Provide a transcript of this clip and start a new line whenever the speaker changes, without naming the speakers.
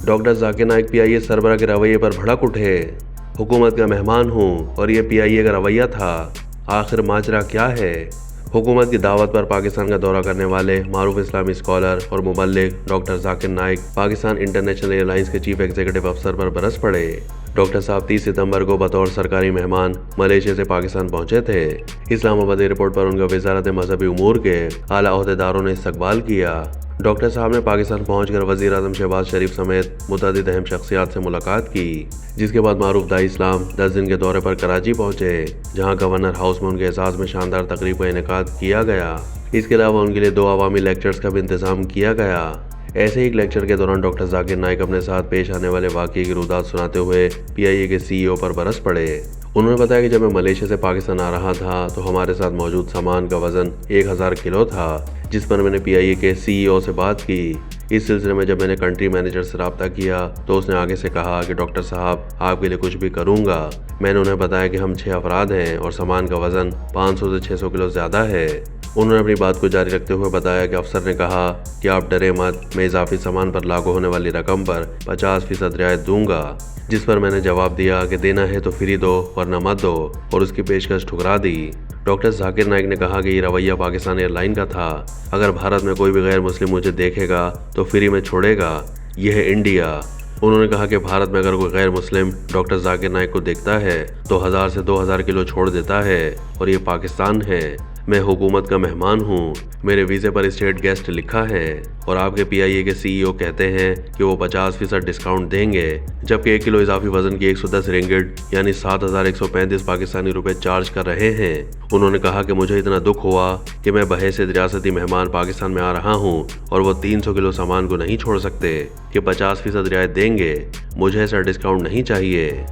Doctor Zakir Naik PIA सरबराह के रवैये पर भड़क उठे। हुकूमत का मेहमान हूँ और ये पीआईए का रवैया था, आखिर माजरा क्या है। हुकूमत की दावत पर पाकिस्तान का दौरा करने वाले मारूफ इस्लामी स्कॉलर और मुबल्लिग doctor Zakir Naik Pakistan international airlines के चीफ एग्जीक्यूटिव अफसर पर बरस पड़े। डॉक्टर साहब 30 सितंबर को बतौर सरकारी मेहमान मलेशिया से पाकिस्तान पहुंचे थे। इस्लामाबाद एयरपोर्ट पर उनका वजारत मजहबी उमूर के आला ओहदेदारों ने इस्तकबाल किया। डॉक्टर साहब ने पाकिस्तान पहुंचकर वज़ीर आज़म शहबाज शरीफ समेत मुतअद्दिद अहम शख्सियात से मुलाकात की, जिसके बाद मारूफ दाई इस्लाम 10 दिन के दौरे पर कराची पहुंचे, जहां गवर्नर हाउस में उनके एजाज़ में शानदार तकरीब का इनेकाद किया गया। इसके अलावा उनके लिए 2 अवामी लेक्चर्स का भी इंतजाम किया गया। ऐसे ही एक लेक्चर के दौरान डॉक्टर जाकिर नाइक अपने साथ पेश आने वाले वाक़ये की रुदात सुनाते हुए पीआईए के सीईओ पर बरस पड़े। उन्होंने बताया कि जब मैं मलेशिया से पाकिस्तान आ रहा था तो हमारे साथ मौजूद सामान का वजन 1000 किलो था, जिस पर मैंने पीआईए के सीईओ से बात की। इस सिलसिले में जब मैंने कंट्री मैनेजर से रब्ता किया तो उसने आगे से कहा कि डॉक्टर साहब आपके लिए कुछ भी करूँगा। मैंने उन्हें बताया कि हम 6 अफराद हैं और सामान का वजन 500 से 600 किलो ज़्यादा है। उन्होंने अपनी बात को जारी रखते हुए बताया कि अफसर ने कहा कि आप डरे मत, मैं इजाफी सामान पर लागू होने वाली रकम पर 50% रियायत दूंगा। जिस पर मैंने जवाब दिया कि देना है तो फ्री दो वरना मत दो, और उसकी पेशकश ठुकरा दी। डॉक्टर जाकिर नाइक ने कहा कि ये रवैया पाकिस्तान एयरलाइन का था, अगर भारत में कोई भी गैर मुस्लिम मुझे देखेगा तो फ्री में छोड़ेगा, यह है इंडिया। उन्होंने कहा कि भारत में अगर कोई गैर मुस्लिम डॉक्टर जाकिर नाइक को देखता है तो 1000 से 2000 किलो छोड़ देता है, और ये पाकिस्तान है। मैं हुकूमत का मेहमान हूँ, मेरे वीज़े पर स्टेट गेस्ट लिखा है, और आपके पीआईए के सीईओ कहते हैं कि वो 50% डिस्काउंट देंगे, जबकि 1 किलो इजाफी वजन की 110 रिंगिट यानी 7135 पाकिस्तानी रुपए चार्ज कर रहे हैं। उन्होंने कहा कि मुझे इतना दुख हुआ कि मैं बहैसियत रियासती मेहमान पाकिस्तान में आ रहा हूँ और वो 300 किलो सामान को नहीं छोड़ सकते कि 50% रियायत देंगे। मुझे ऐसा डिस्काउंट नहीं चाहिए।